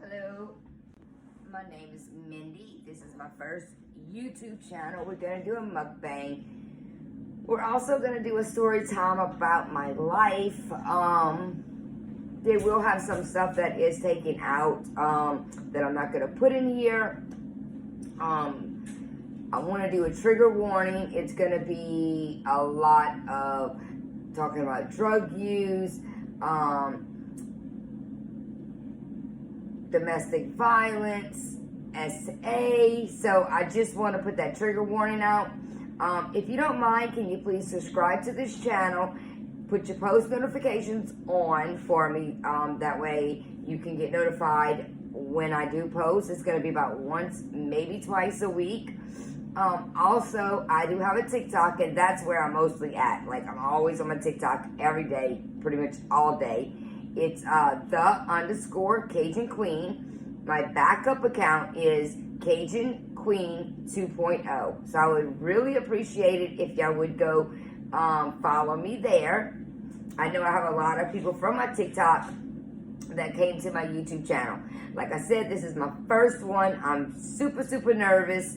Hello, my name is Mindy. This is my first YouTube channel. We're going to do a mukbang. We're also going to do a story time about my life. They will have some stuff that is taken out that I'm not going to put in here. I want to do a trigger warning. It's going to be a lot of talking about drug use, domestic violence, SA. So I just want to put that trigger warning out. If you don't mind, can you please subscribe to this channel? Put your post notifications on for me. That way you can get notified when I do post. It's going to be about once, maybe twice a week. Also, I do have a TikTok, and that's where I'm mostly at. Like, I'm always on my TikTok every day, pretty much all day. It's the _Cajun Queen. My backup account is Cajun Queen 2.0. So I would really appreciate it if y'all would go follow me there. I know I have a lot of people from my TikTok that came to my YouTube channel. Like I said, this is my first one. I'm super nervous.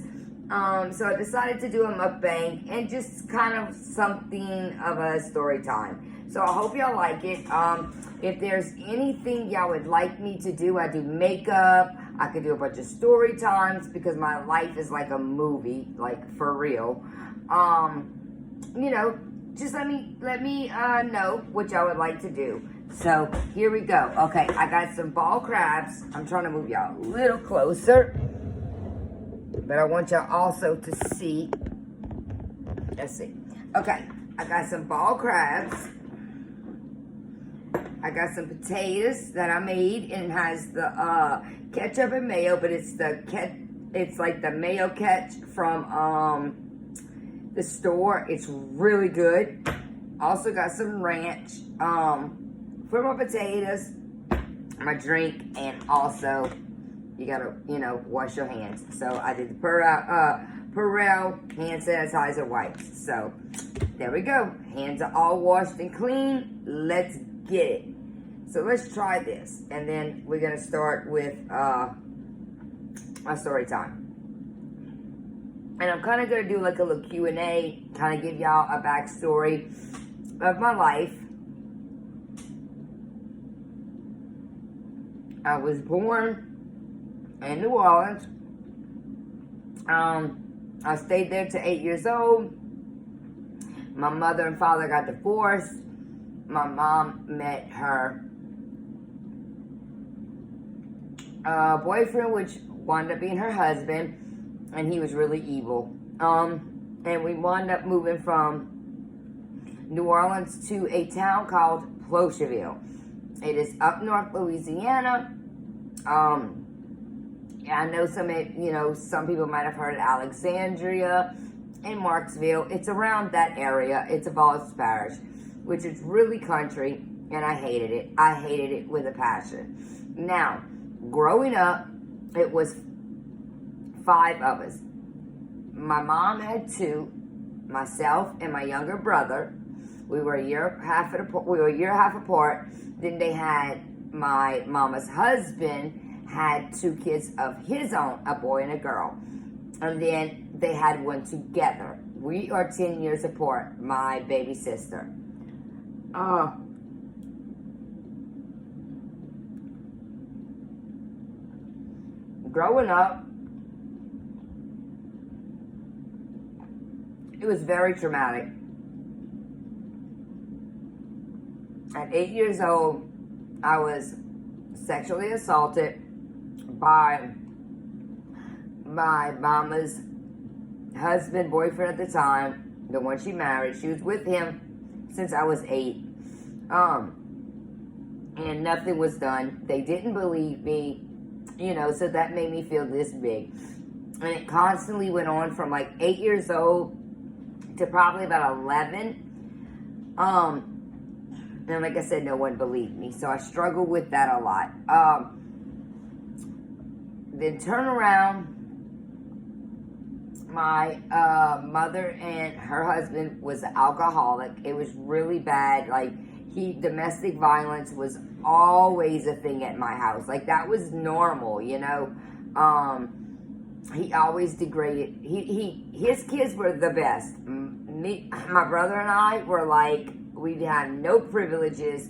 So I decided to do a mukbang and just kind of something of a story time. So I hope y'all like it. If there's anything y'all would like me to do, I do makeup. I could do a bunch of story times because my life is like a movie, like for real. You know, just let me know what y'all would like to do. So here we go. Okay, I got some ball crabs. I'm trying to move y'all a little closer, but I want y'all also to see. Let's see. Okay, I got some ball crabs. I got some potatoes that I made, and it has the ketchup and mayo, but it's like the mayo ketch from the store. It's really good. Also got some ranch for my potatoes, my drink, and also you gotta, wash your hands. So I did the Perel hand sanitizer wipes. So there we go. Hands are all washed and clean. Let's get it. So let's try this, and then we're gonna start with my story time. And I'm kind of gonna do like a little Q&A, kind of give y'all a backstory of my life. I was born in New Orleans. I stayed there to 8 years old. My mother and father got divorced. My mom met her boyfriend, which wound up being her husband, and he was really evil. And we wound up moving from New Orleans to a town called Clocherville. It is up north Louisiana. I know some people might have heard of Alexandria and Marksville. It's around that area. It's a Voss Parish, which is really country, and I hated it. I hated it with a passion. Now, growing up, it was 5 of us. My mom had 2, myself and my younger brother. We were a year and a half apart. Then they had my mama's husband had 2 kids of his own, a boy and a girl. And then they had one together. We are 10 years apart, my baby sister. Growing up, it was very traumatic. At 8 years old, I was sexually assaulted by my mama's husband, boyfriend at the time, the one she married. She was with him since I was 8. And nothing was done. They didn't believe me, so that made me feel this big. And it constantly went on from like 8 years old to probably about 11. And like I said, no one believed me. So I struggled with that a lot. Then turn around, my mother and her husband was an alcoholic. It was really bad. Like, domestic violence was always a thing at my house. Like, that was normal, you know. He always degraded. His kids were the best. My brother and I were like, we had no privileges.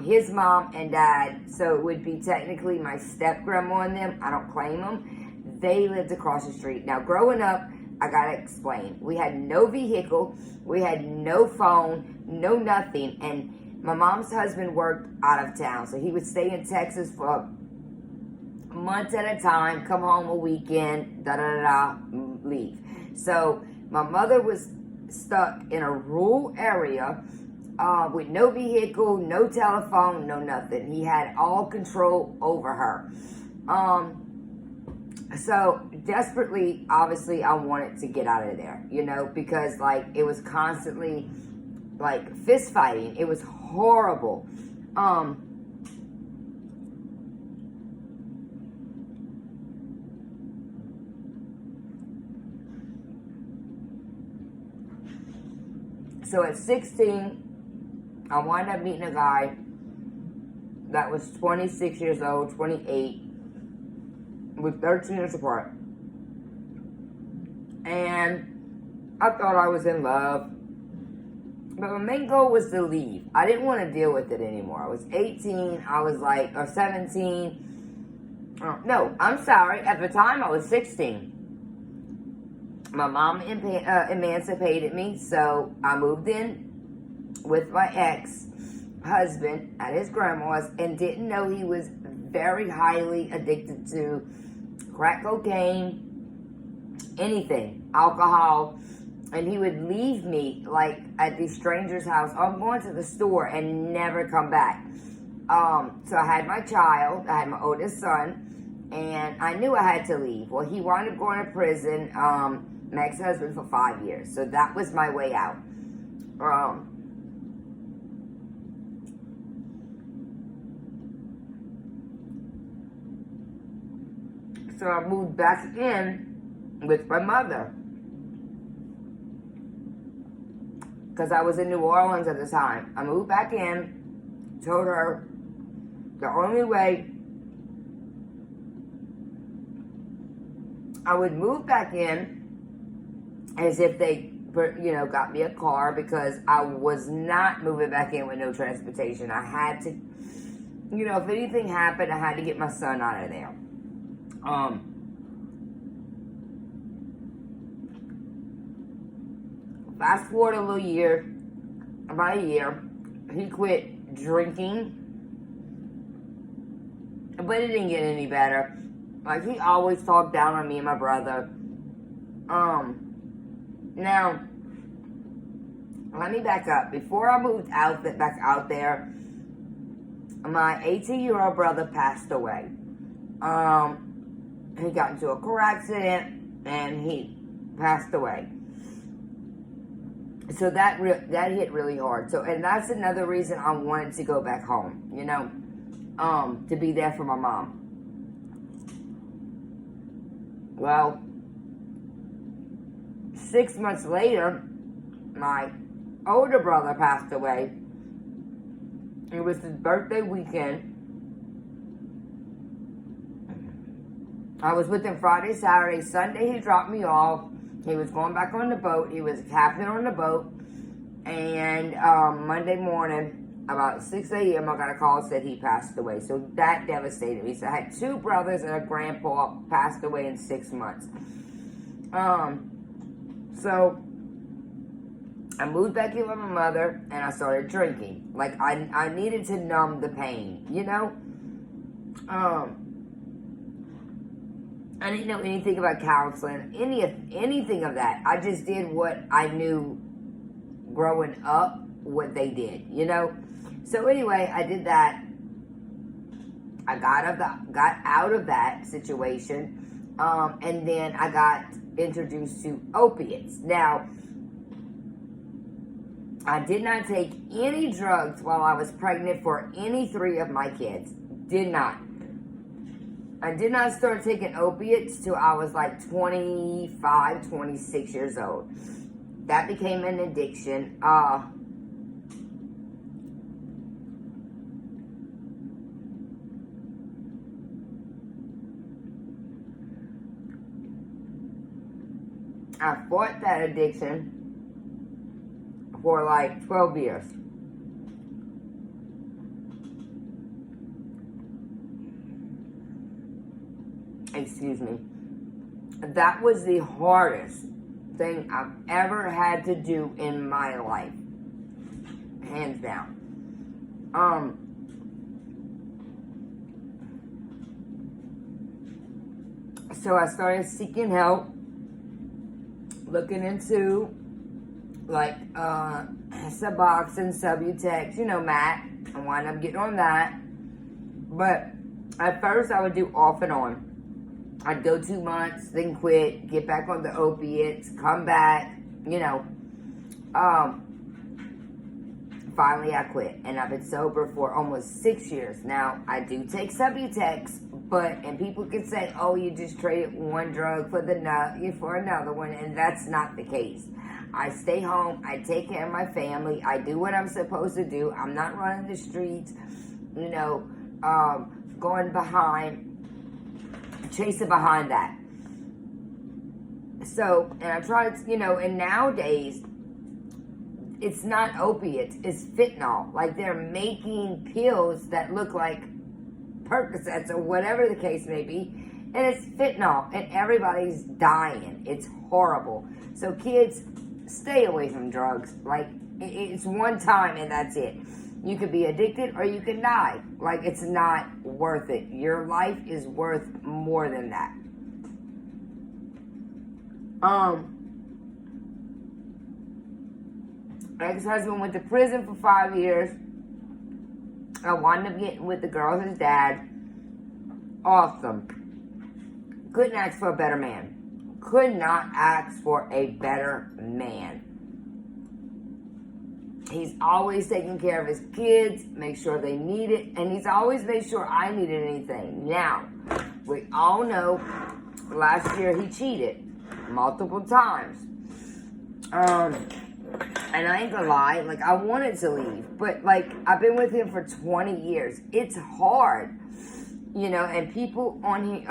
His mom and dad, so it would be technically my step grandma and them. I don't claim them. They lived across the street. Now, growing up, I gotta explain. We had no vehicle. We had no phone, no nothing. And my mom's husband worked out of town, so he would stay in Texas for months at a time, come home a weekend, leave. So my mother was stuck in a rural area with no vehicle, no telephone, no nothing. He had all control over her. So desperately, obviously, I wanted to get out of there, you know, because like it was constantly like fist fighting. It was horrible. So at 16, I wound up meeting a guy that was 26 years old, 28, with 13 years apart. And I thought I was in love. But my main goal was to leave. I didn't want to deal with it anymore. I was 18, I was like, or 17. No, I'm sorry. At the time, I was 16. My mom emancipated me, so I moved in with my ex-husband at his grandma's and didn't know he was very highly addicted to crack cocaine, anything, alcohol, and he would leave me like at these strangers' house. I'm going to the store and never come back. So I had my child, I had my oldest son, and I knew I had to leave. Well, he wound up going to prison, my ex-husband, for 5 years. So that was my way out. So I moved back in with my mother. Because I was in New Orleans at the time. I moved back in, told her the only way I would move back in as if they, you know, got me a car, because I was not moving back in with no transportation. I had to, you know, if anything happened, I had to get my son out of there. Fast forward about a year, he quit drinking, but it didn't get any better. Like, he always talked down on me and my brother. Now, let me back up. Before I moved back out there, my 18-year-old brother passed away. He got into a car accident and he passed away. So that hit really hard. So, and that's another reason I wanted to go back home, you know, to be there for my mom. Well, 6 months later, my older brother passed away. It was his birthday weekend. I was with him Friday, Saturday, Sunday. He dropped me off. He was going back on the boat. He was a captain on the boat. And Monday morning, about 6 a.m., I got a call that said he passed away. So that devastated me. So I had 2 brothers and a grandpa passed away in 6 months. So I moved back in with my mother and I started drinking. Like, I needed to numb the pain, you know? I didn't know anything about counseling, anything of that. I just did what I knew growing up, what they did, you know? So anyway, I did that. I got out of that situation, and then I got introduced to opiates. Now, I did not take any drugs while I was pregnant for any 3 of my kids. Did not. I did not start taking opiates till I was like 25, 26 years old. That became an addiction. I fought that addiction for like 12 years. Excuse me. That was the hardest thing I've ever had to do in my life. Hands down. So I started seeking help, looking into like Suboxone, Subutex, you know, Matt. I wound up getting on that. But at first I would do off and on. I'd go 2 months, then quit, get back on the opiates, come back, you know. Finally I quit, and I've been sober for almost 6 years. Now, I do take Subutex, and people can say, oh, you just traded one drug for another one, and that's not the case. I stay home, I take care of my family, I do what I'm supposed to do. I'm not running the streets, you know, going behind, chasing behind that. So, and I tried, you know, and nowadays, it's not opiates, it's fentanyl. Like, they're making pills that look like Percocets or whatever the case may be, and it's fentanyl, and everybody's dying. It's horrible. So kids, stay away from drugs. Like, it's one time and that's it. You could be addicted or you can die. Like, it's not worth it. Your life is worth more than that. My ex-husband went to prison for 5 years. I wound up getting with the girl's dad. Awesome. Couldn't ask for a better man. Could not ask for a better man. He's always taking care of his kids, make sure they need it, and he's always made sure I needed anything. Now, we all know last year he cheated multiple times. And I ain't gonna lie, like, I wanted to leave, but, like, I've been with him for 20 years. It's hard, you know, and people on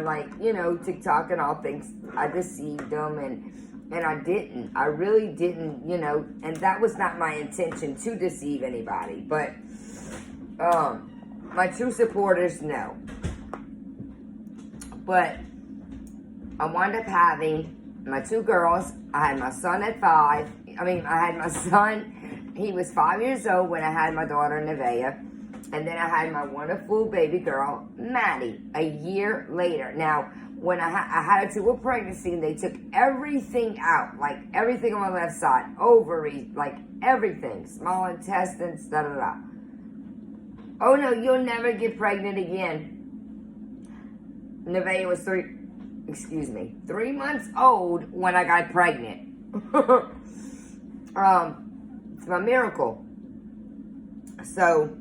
like, you know, TikTok and all things, I deceived them, and I didn't. I really didn't, you know, and that was not my intention to deceive anybody, but my true supporters know. But I wound up having my 2 girls. I had my son at 5. I had my son, he was 5 years old when I had my daughter, Nevaeh. And then I had my wonderful baby girl, Maddie, a year later. Now, when I had a 2 pregnancy, they took everything out, like everything on my left side, ovaries, like everything, small intestines, da-da-da. Oh no, you'll never get pregnant again. Nevaeh was 3 months old when I got pregnant. It's my miracle. So,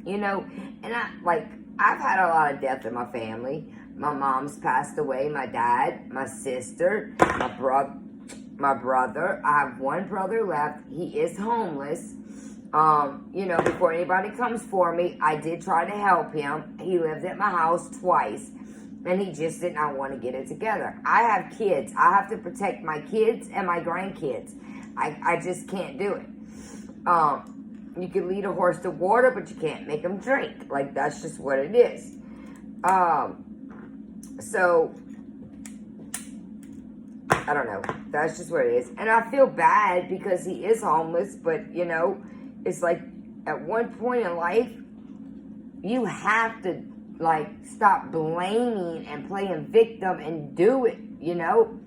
you know, and I've had a lot of death in my family. My mom's passed away, my dad, my sister, my brother. I have 1 brother left. He is homeless. You know, before anybody comes for me, I did try to help him. He lived at my house twice, and he just did not want to get it together. I have kids. I have to protect my kids and my grandkids. I just can't do it. You can lead a horse to water, but you can't make him drink. Like, that's just what it is. So, I don't know. That's just what it is. And I feel bad because he is homeless, but, you know, it's like, at one point in life, you have to, like, stop blaming and playing victim and do it, you know?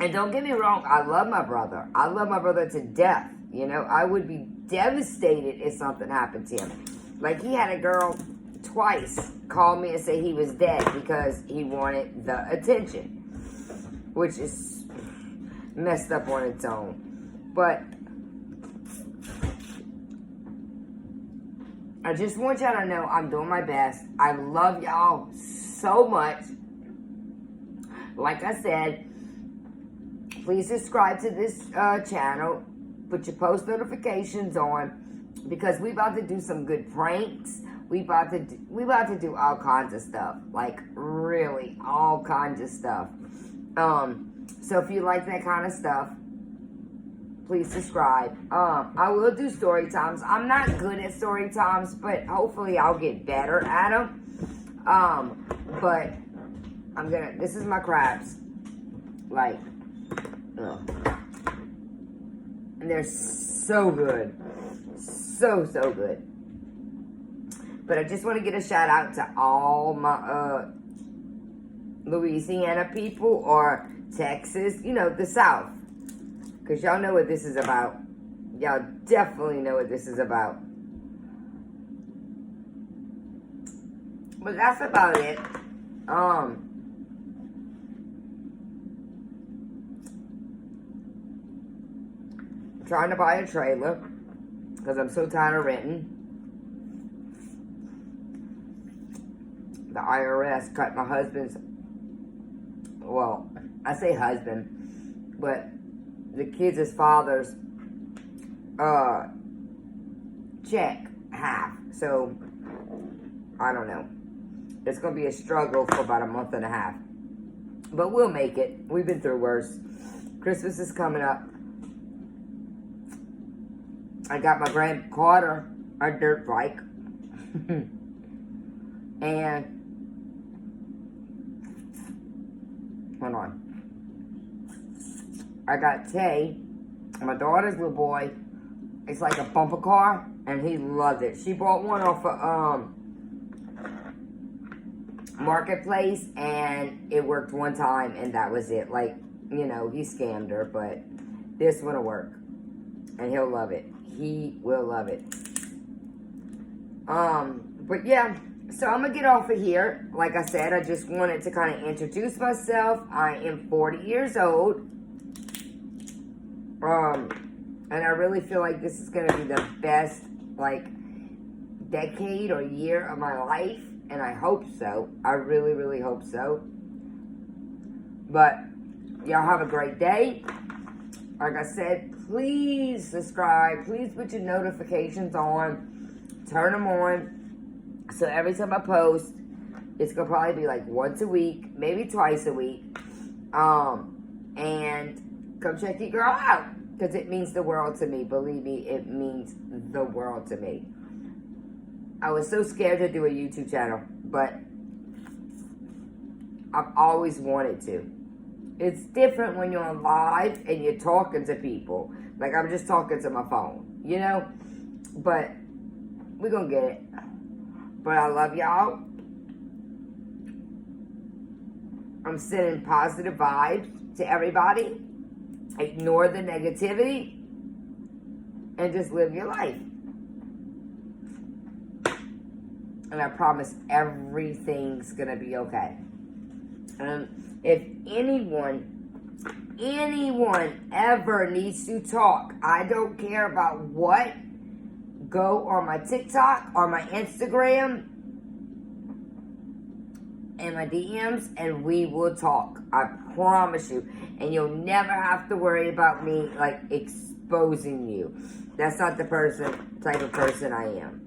And don't get me wrong, I love my brother. I love my brother to death. You know, I would be devastated if something happened to him. Like, he had a girl twice call me and say he was dead because he wanted the attention, which is messed up on its own. But I just want y'all to know I'm doing my best. I love y'all so much. Like I said, please subscribe to this channel. Put your post notifications on, because we're about to do some good pranks. We about to do all kinds of stuff, like really all kinds of stuff. So if you like that kind of stuff, please subscribe. I will do story times. I'm not good at story times, but hopefully I'll get better at them. But this is my crabs. Like, and they're so good. So good. But I just want to get a shout out to all my Louisiana people or Texas, the South. Because y'all know what this is about. Y'all definitely know what this is about. But that's about it. Trying to buy a trailer because I'm so tired of renting. The IRS cut my husband's, well, I say husband, but the kids' father's check half. So, I don't know. It's going to be a struggle for about a month and a half. But we'll make it. We've been through worse. Christmas is coming up. I got my Grand Carter, a dirt bike. And, hold on. I got Tay, my daughter's little boy. It's like a bumper car, and he loved it. She bought one off of Marketplace, and it worked one time, and that was it. Like, he scammed her, but this one'll work, and he'll love it. He will love it. But yeah, so I'm gonna get off of here. Like I said, I just wanted to kind of introduce myself. I am 40 years old. And I really feel like this is gonna be the best, like, decade or year of my life. And I hope so. I really, really hope so. But y'all have a great day. Like I said, please subscribe. Please put your notifications on. Turn them on. So every time I post, it's going to probably be like once a week, maybe twice a week. And come check your girl out. Because it means the world to me. Believe me, it means the world to me. I was so scared to do a YouTube channel, but I've always wanted to. It's different when you're on live and you're talking to people. Like, I'm just talking to my phone, But we're going to get it. But I love y'all. I'm sending positive vibes to everybody. Ignore the negativity. And just live your life. And I promise everything's going to be okay. If anyone ever needs to talk, I don't care about what, go on my TikTok or my Instagram and my DMs and we will talk. I promise you. And you'll never have to worry about me, like, exposing you. That's not the type of person I am.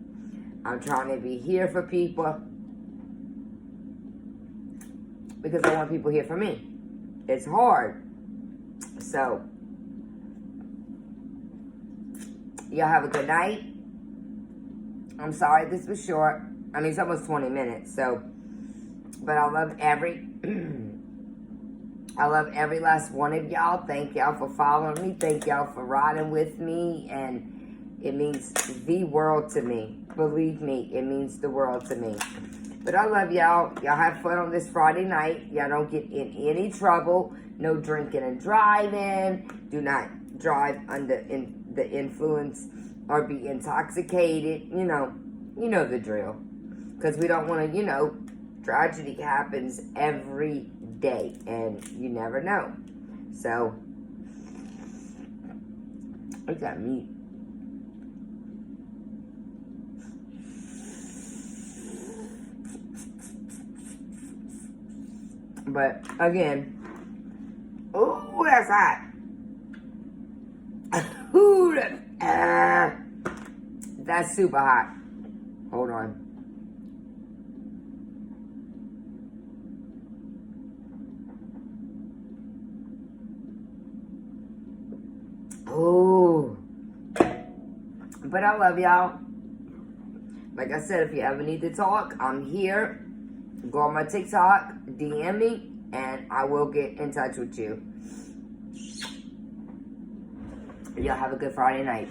I'm trying to be here for people because I want people here for me. It's hard. So, y'all have a good night. I'm sorry this was short. I mean, it's almost 20 minutes, so, but I love every last one of y'all. Thank y'all for following me. Thank y'all for riding with me, and it means the world to me. Believe me, it means the world to me. But I love y'all. Y'all have fun on this Friday night. Y'all don't get in any trouble. No drinking and driving. Do not drive under the influence or be intoxicated. You know the drill. Because we don't want to, tragedy happens every day. And you never know. So, we got meat. But, again, ooh, that's hot. Ooh, that's super hot. Hold on. Oh. But I love y'all. Like I said, if you ever need to talk, I'm here. Go on my TikTok, DM me, and I will get in touch with you. Y'all have a good Friday night.